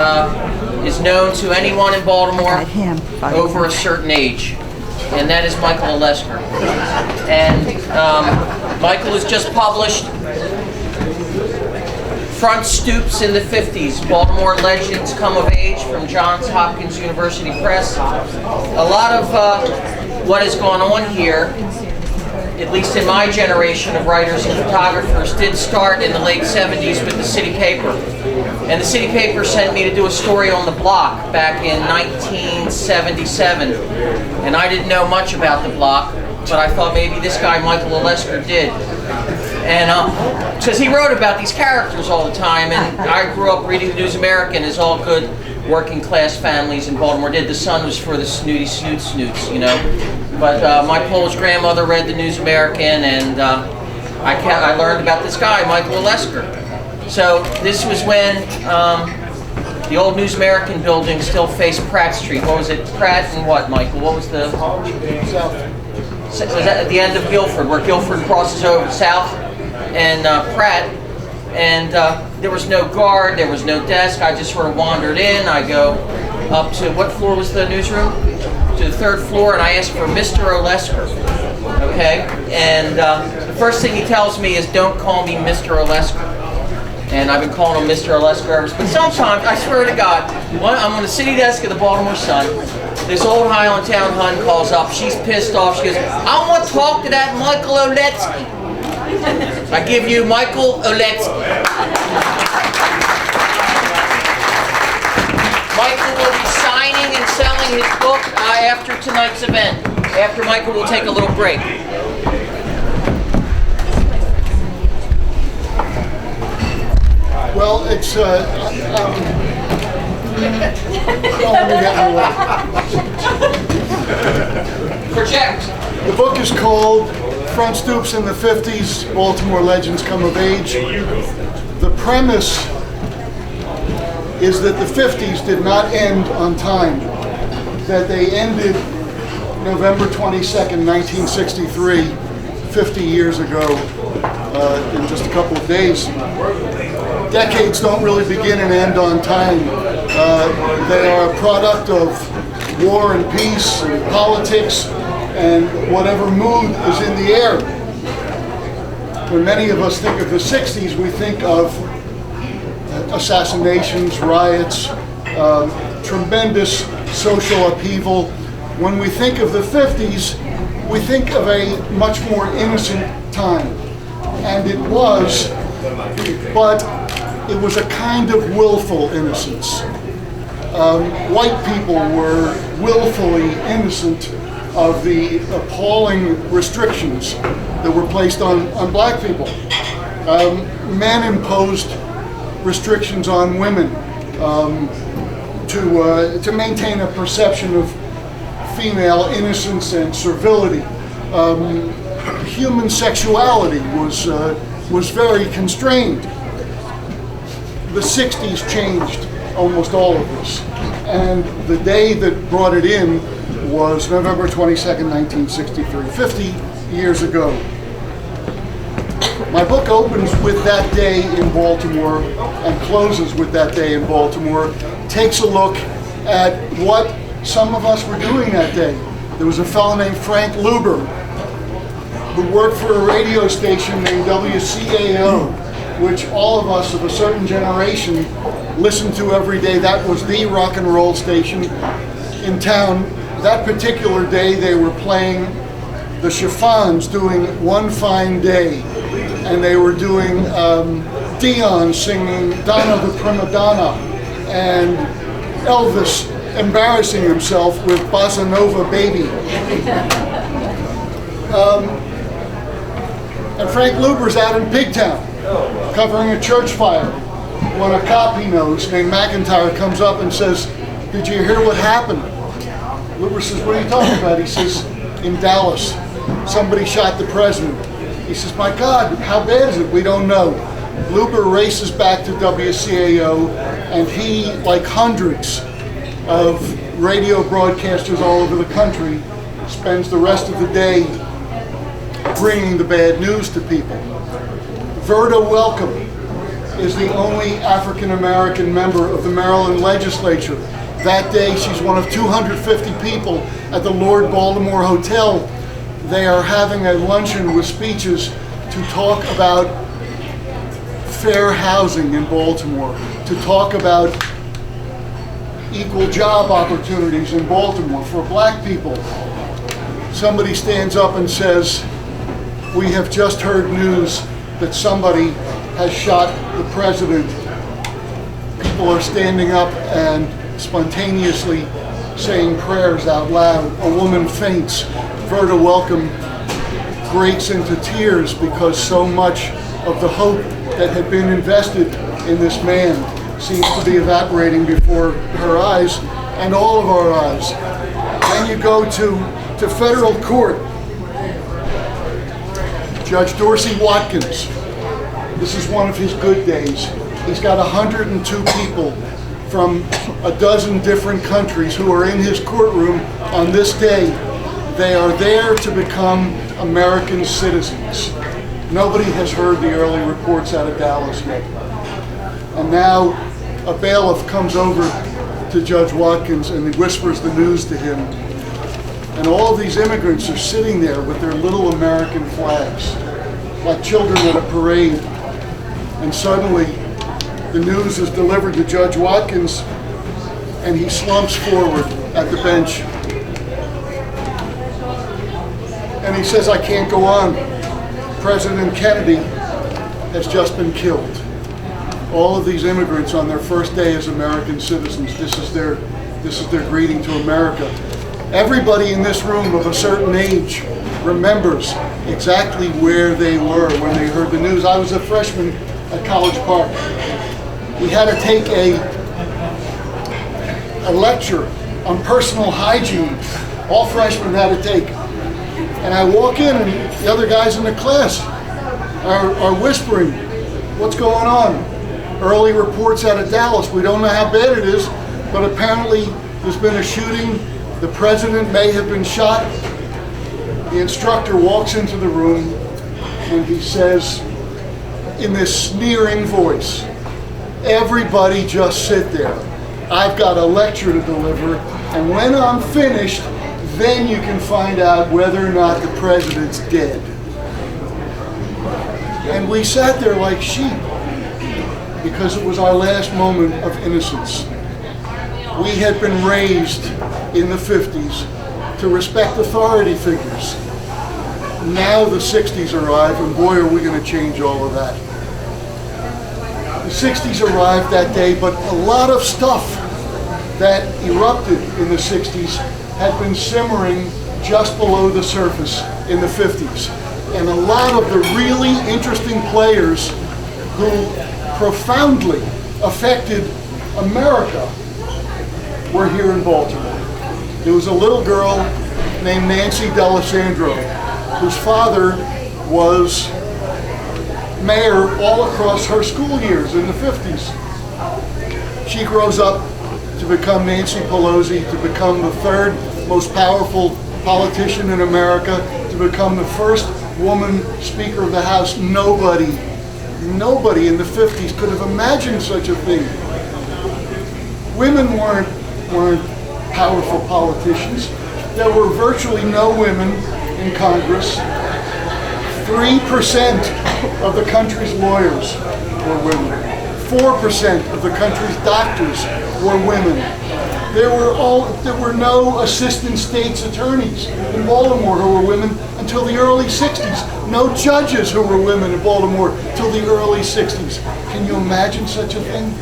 Is known to anyone in Baltimore over a certain age, and that is Michael Olesker. And Michael has just published Front Stoops in the 50s, Baltimore Legends Come of Age from Johns Hopkins University Press. A lot of what has gone on here, at least in my generation of writers and photographers, did start in the late 70s with the city paper. And the city paper sent me to do a story on the block back in 1977. And I didn't know much about the block, but I thought maybe this guy, Michael Olesker, did. And because he wrote about these characters all the time, and I grew up reading the News American, as all good working class families in Baltimore did. The Sun was for the snooty snoots, you know. But my Polish grandmother read the News American, and I learned about this guy, Michael Olesker. So this was when the old News American building still faced Pratt Street. What was it? Pratt and what, Michael? What was the... Was that at the end of Guilford, where Guilford crosses over south, and Pratt, and there was no guard, there was no desk. I just sort of wandered in. I go up to, what floor was the newsroom? To the 3rd floor, and I asked for Mr. Olesker, okay? And the first thing he tells me is, don't call me Mr. Olesker. And I've been calling him Mr. Olesker ever since. But sometimes, I swear to God, I'm on the city desk of the Baltimore Sun. This old Highlandtown hun calls up. She's pissed off. She goes, I want to talk to that Michael Olesker. I give you Michael Olesker. Michael will be signing and selling his book after tonight's event. After Michael will take a little break. Well, it's, don't let me get in the way. Project. The book is called Front Stoops in the 50s, Baltimore Legends Come of Age. The premise is that the 50s did not end on time, that they ended November 22nd, 1963, 50 years ago, in just a couple of days. Decades don't really begin and end on time. They are a product of war and peace and politics and whatever mood is in the air. When many of us think of the 60s, we think of assassinations, riots, tremendous social upheaval. When we think of the 50s, we think of a much more innocent time. And it was, but it was a kind of willful innocence. White people were willfully innocent of the appalling restrictions that were placed on black people. Men imposed restrictions on women to maintain a perception of female innocence and servility. Human sexuality was very constrained. The 60s changed almost all of this, and the day that brought it in was November 22nd, 1963, 50 years ago. My book opens with that day in Baltimore and closes with that day in Baltimore, takes a look at what some of us were doing that day. There was a fellow named Frank Luber who worked for a radio station named WCAO, which all of us of a certain generation listened to every day. That was the rock and roll station in town. That particular day they were playing the Chiffons doing One Fine Day, and they were doing Dion singing Donna the Prima Donna, and Elvis embarrassing himself with Bossa Nova Baby. And Frank Luber's out in Pigtown covering a church fire when a cop he knows named McIntyre comes up and says, "Did you hear what happened?" Luber says, "What are you talking about?" He says, "In Dallas, somebody shot the president." He says, "My God, how bad is it?" "We don't know." Luber races back to WCAO, and he, like hundreds of radio broadcasters all over the country, spends the rest of the day bringing the bad news to people. Verda Welcome is the only African American member of the Maryland legislature. That day, she's one of 250 people at the Lord Baltimore Hotel. They are having a luncheon with speeches to talk about fair housing in Baltimore, to talk about equal job opportunities in Baltimore for black people. Somebody stands up and says, "We have just heard news that somebody has shot the president." People are standing up and spontaneously saying prayers out loud. A woman faints. Verda Welcome breaks into tears because so much of the hope that had been invested in this man seems to be evaporating before her eyes and all of our eyes. Then you go to federal court. Judge Dorsey Watkins. This is one of his good days. He's got 102 people from a dozen different countries who are in his courtroom on this day. They are there to become American citizens. Nobody has heard the early reports out of Dallas yet. And now a bailiff comes over to Judge Watkins and he whispers the news to him. And all of these immigrants are sitting there with their little American flags, like children at a parade. And suddenly, the news is delivered to Judge Watkins, and he slumps forward at the bench. And he says, "I can't go on. President Kennedy has just been killed." All of these immigrants on their first day as American citizens, this is their greeting to America. Everybody in this room of a certain age remembers exactly where they were when they heard the news. I was a freshman at College Park. We had to take a lecture on personal hygiene. All freshmen had to take. And I walk in and the other guys in the class are whispering, "What's going on?" Early reports out of Dallas. We don't know how bad it is, but apparently there's been a shooting. The president may have been shot. The instructor walks into the room and he says in this sneering voice, "Everybody just sit there. I've got a lecture to deliver, and when I'm finished, then you can find out whether or not the president's dead." And we sat there like sheep because it was our last moment of innocence. We had been raised in the 50s to respect authority figures. Now the 60s arrive, and boy, are we going to change all of that. The 60s arrived that day, but a lot of stuff that erupted in the 60s had been simmering just below the surface in the 50s. And a lot of the really interesting players who profoundly affected America were here in Baltimore. There was a little girl named Nancy D'Alessandro, whose father was mayor all across her school years in the 50s. She grows up to become Nancy Pelosi, to become the third most powerful politician in America, to become the first woman Speaker of the House. Nobody in the 50s could have imagined such a thing. Women weren't powerful politicians. There were virtually no women in Congress. 3% of the country's lawyers were women. 4% of the country's doctors were women. There were no assistant state's attorneys in Baltimore who were women until the early 60s. No judges who were women in Baltimore till the early 60s. Can you imagine such a thing?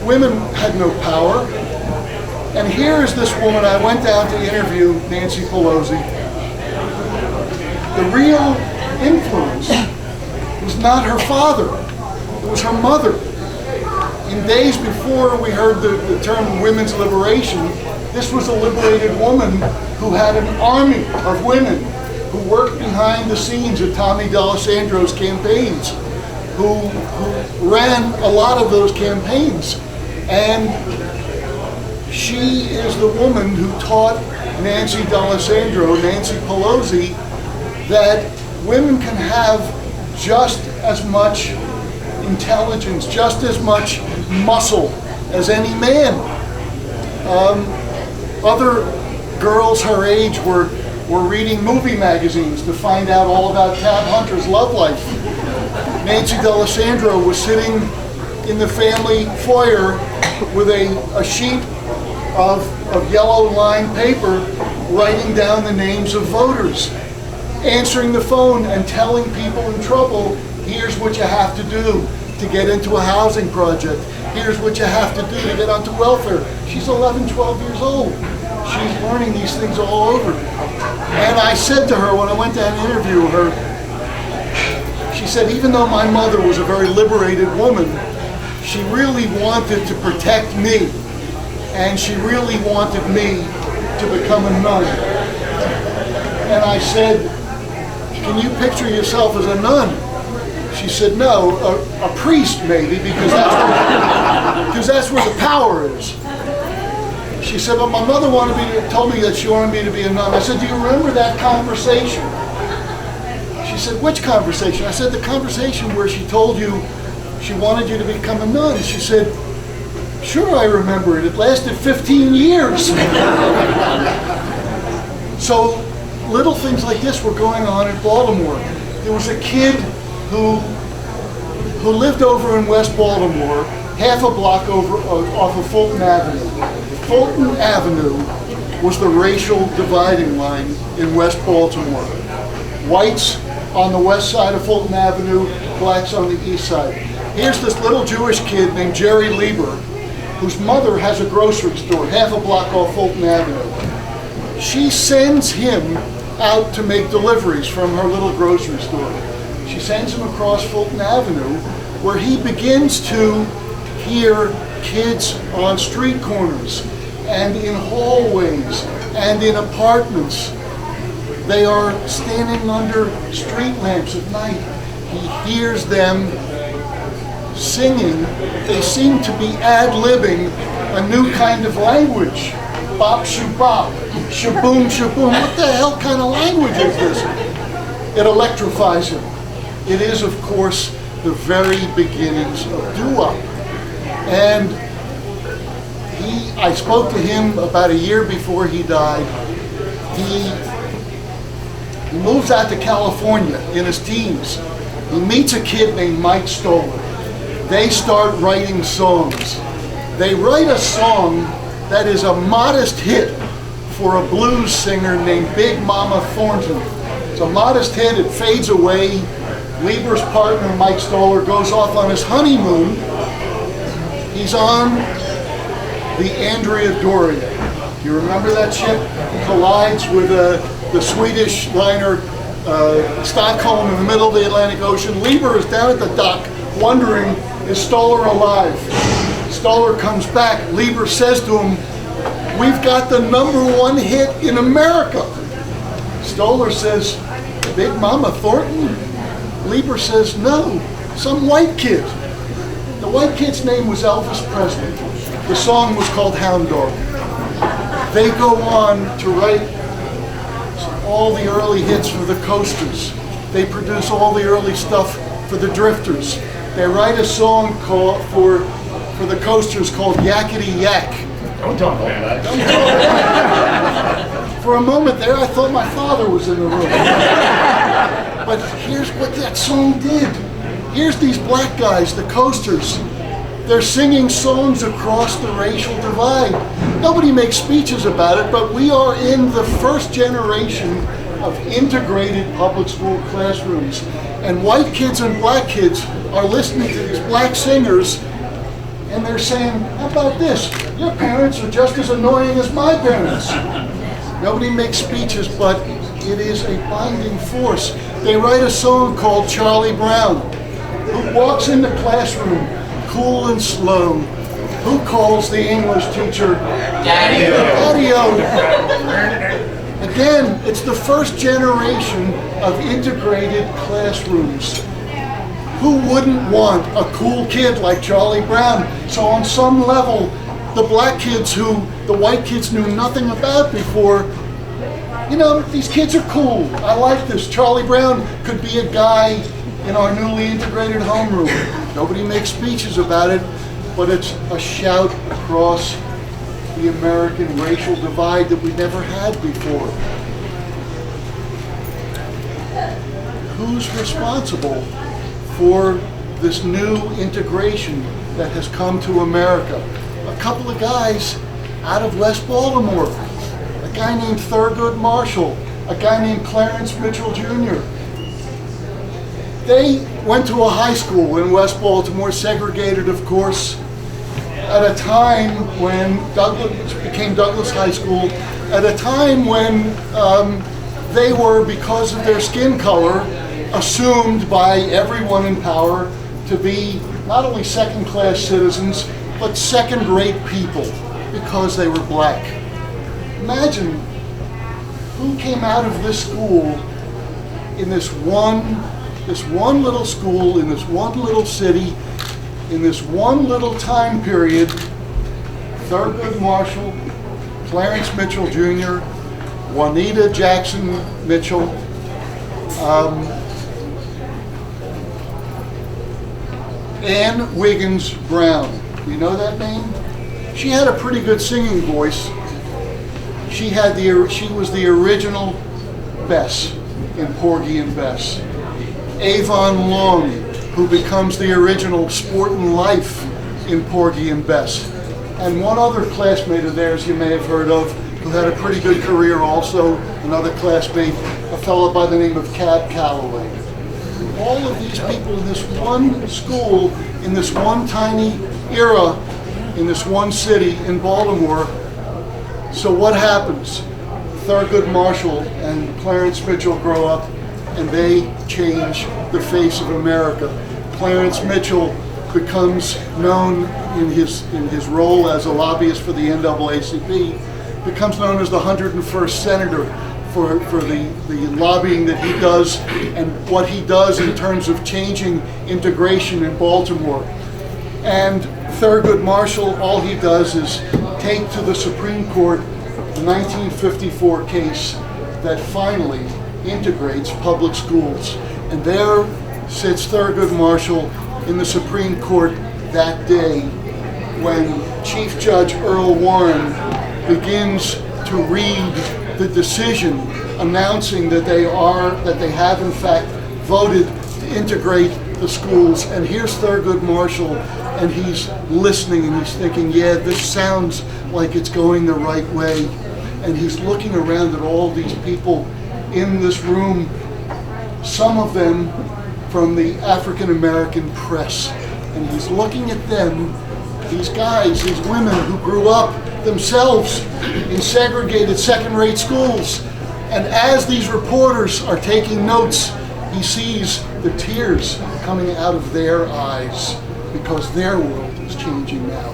Women had no power. And here is this woman. I went down to interview Nancy Pelosi. The real influence was not her father. It was her mother. In days before we heard the term women's liberation, this was a liberated woman who had an army of women who worked behind the scenes at Tommy D'Alessandro's campaigns, who ran a lot of those campaigns. And she is the woman who taught Nancy D'Alessandro, Nancy Pelosi, that women can have just as much intelligence, just as much muscle as any man. Other girls her age were reading movie magazines to find out all about Tab Hunter's love life. Nancy D'Alessandro was sitting in the family foyer with a sheet of yellow lined paper, writing down the names of voters, answering the phone and telling people in trouble, here's what you have to do to get into a housing project. Here's what you have to do to get onto welfare. She's 11, 12 years old. She's learning these things all over. And I said to her when I went down to interview her, she said, even though my mother was a very liberated woman, she really wanted to protect me. And she really wanted me to become a nun. And I said, can you picture yourself as a nun? She said, no, a priest maybe, because that's where the power is. She said, but my mother told me that she wanted me to be a nun. I said, do you remember that conversation? She said, which conversation? I said, the conversation where she told you she wanted you to become a nun. She said, sure, I remember it. It lasted 15 years. So little things like this were going on in Baltimore. There was a kid who lived over in West Baltimore, half a block over off of Fulton Avenue. Fulton Avenue was the racial dividing line in West Baltimore. Whites on the west side of Fulton Avenue, blacks on the east side. Here's this little Jewish kid named Jerry Lieber, whose mother has a grocery store half a block off Fulton Avenue. She sends him out to make deliveries from her little grocery store. She sends him across Fulton Avenue, where he begins to hear kids on street corners and in hallways and in apartments. They are standing under street lamps at night. He hears them singing. They seem to be ad-libbing a new kind of language. Bop, shoo-bop, shaboom, shaboom. What the hell kind of language is this? It electrifies him. It is, of course, the very beginnings of doo-wop. And I spoke to him about a year before he died. He moves out to California in his teens. He meets a kid named Mike Stoller. They start writing songs. They write a song that is a modest hit for a blues singer named Big Mama Thornton. It's a modest hit, it fades away. Lieber's partner, Mike Stoller, goes off on his honeymoon. He's on the Andrea Doria. You remember that ship? Collides with the Swedish liner Stockholm in the middle of the Atlantic Ocean. Lieber is down at the dock wondering, is Stoller alive? Stoller comes back. Lieber says to him, we've got the #1 hit in America. Stoller says, Big Mama Thornton? Lieber says, no, some white kid. The white kid's name was Elvis Presley. The song was called Hound Dog. They go on to write all the early hits for the Coasters. They produce all the early stuff for the Drifters. They write a song for the Coasters called Yakety Yak. Don't talk about that. For a moment there, I thought my father was in the room. But here's what that song did. Here's these black guys, the Coasters. They're singing songs across the racial divide. Nobody makes speeches about it, but we are in the first generation of integrated public school classrooms. And white kids and black kids are listening to these black singers, and they're saying, how about this? Your parents are just as annoying as my parents. Nobody makes speeches, but it is a binding force. They write a song called Charlie Brown, who walks in the classroom cool and slow, who calls the English teacher Daddy-O. Again, it's the first generation of integrated classrooms. Who wouldn't want a cool kid like Charlie Brown? So on some level, the black kids who the white kids knew nothing about before, you know, these kids are cool. I like this. Charlie Brown could be a guy in our newly integrated homeroom. Nobody makes speeches about it, but it's a shout across the American racial divide that we never had before. Who's responsible for this new integration that has come to America? A couple of guys out of West Baltimore. A guy named Thurgood Marshall, a guy named Clarence Mitchell Jr. They went to a high school in West Baltimore, segregated of course, at a time when Douglas became Douglas High School, at a time when they were, because of their skin color, assumed by everyone in power to be not only second-class citizens, but second-rate people because they were black. Imagine who came out of this school in this one little school, in this one little city, in this one little time period. Thurgood Marshall, Clarence Mitchell Jr., Juanita Jackson Mitchell, Ann Wiggins Brown. You know that name? She had a pretty good singing voice. She was the original Bess in Porgy and Bess. Avon Long, who becomes the original Sport and Life in Porgy and Bess. And one other classmate of theirs you may have heard of, who had a pretty good career also, another classmate, a fellow by the name of Cab Calloway. All of these people in this one school, in this one tiny era, in this one city in Baltimore. So what happens? Thurgood Marshall and Clarence Mitchell grow up and they change the face of America. Clarence Mitchell becomes known in his role as a lobbyist for the NAACP, becomes known as the 101st Senator for the lobbying that he does and what he does in terms of changing integration in Baltimore. And Thurgood Marshall, all he does is take to the Supreme Court the 1954 case that finally integrates public schools. And there sits Thurgood Marshall in the Supreme Court that day when Chief Judge Earl Warren begins to read the decision announcing that they have in fact voted to integrate the schools. And here's Thurgood Marshall, and he's listening and he's thinking, yeah, this sounds like it's going the right way. And he's looking around at all these people in this room, some of them from the African American press. And he's looking at them, these guys, these women who grew up themselves in segregated second-rate schools. And as these reporters are taking notes, he sees the tears coming out of their eyes because their world is changing now.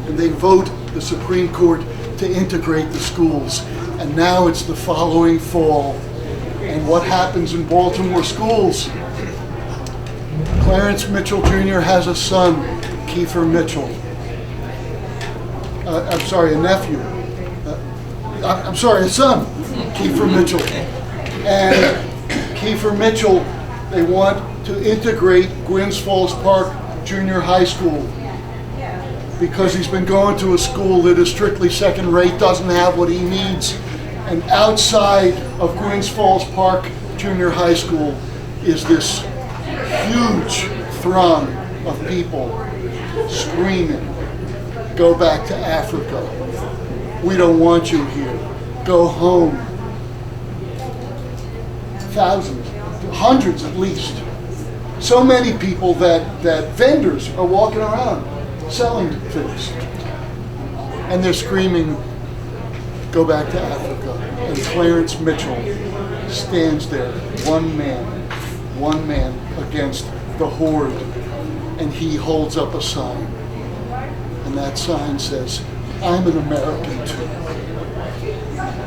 And they vote the Supreme Court to integrate the schools. And now it's the following fall. And what happens in Baltimore schools? Clarence Mitchell Jr. has a son, Kiefer Mitchell. A nephew. A son, Kiefer Mitchell. And Kiefer Mitchell, they want to integrate Gwynns Falls Park Junior High School because he's been going to a school that is strictly second rate, doesn't have what he needs. And outside of Gwynns Falls Park Junior High School is this huge throng of people screaming, "Go back to Africa. We don't want you here. Go home." Thousands, hundreds at least. So many people that vendors are walking around selling things. And they're screaming, "Go back to Africa." And Clarence Mitchell stands there, one man against the horde. And he holds up a sign. And that sign says, "I'm an American too.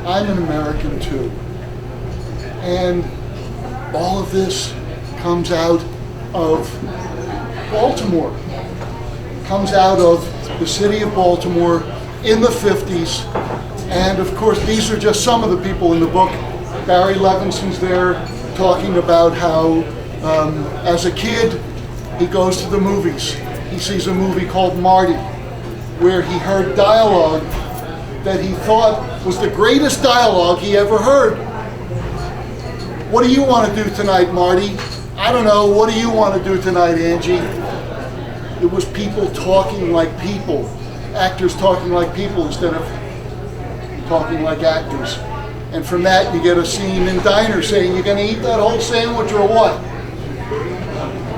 I'm an American too." And all of this comes out of Baltimore, comes out of the city of Baltimore in the 50s. And of course, these are just some of the people in the book. Barry Levinson's there, talking about how as a kid he goes to the movies. He sees a movie called Marty, where he heard dialogue that he thought was the greatest dialogue he ever heard. What do you want to do tonight, Marty? I don't know. What do you want to do tonight, Angie? It was people talking like people, actors talking like people instead of talking like actors. And from that, you get a scene in Diner saying, "You're going to eat that whole sandwich or what?"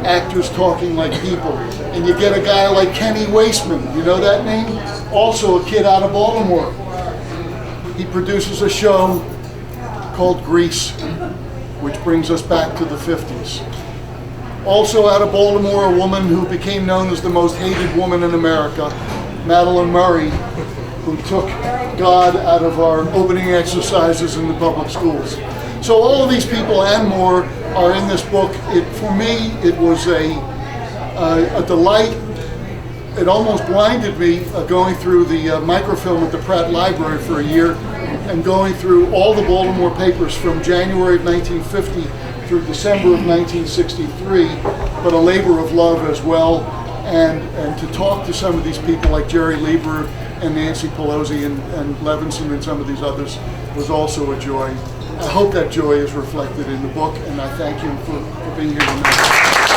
Actors talking like people. And you get a guy like Kenny Wasteman, you know that name? Also a kid out of Baltimore. He produces a show called Grease, which brings us back to the 50s. Also out of Baltimore, a woman who became known as the most hated woman in America, Madeline Murray, who took God out of our opening exercises in the public schools. So all of these people and more are in this book. For me, it was a delight. It almost blinded me going through the microfilm at the Pratt Library for a year and going through all the Baltimore papers from January of 1950 through December of 1963, but a labor of love as well. And to talk to some of these people like Jerry Lieber and Nancy Pelosi and Levinson and some of these others was also a joy. I hope that joy is reflected in the book, and I thank you for being here tonight.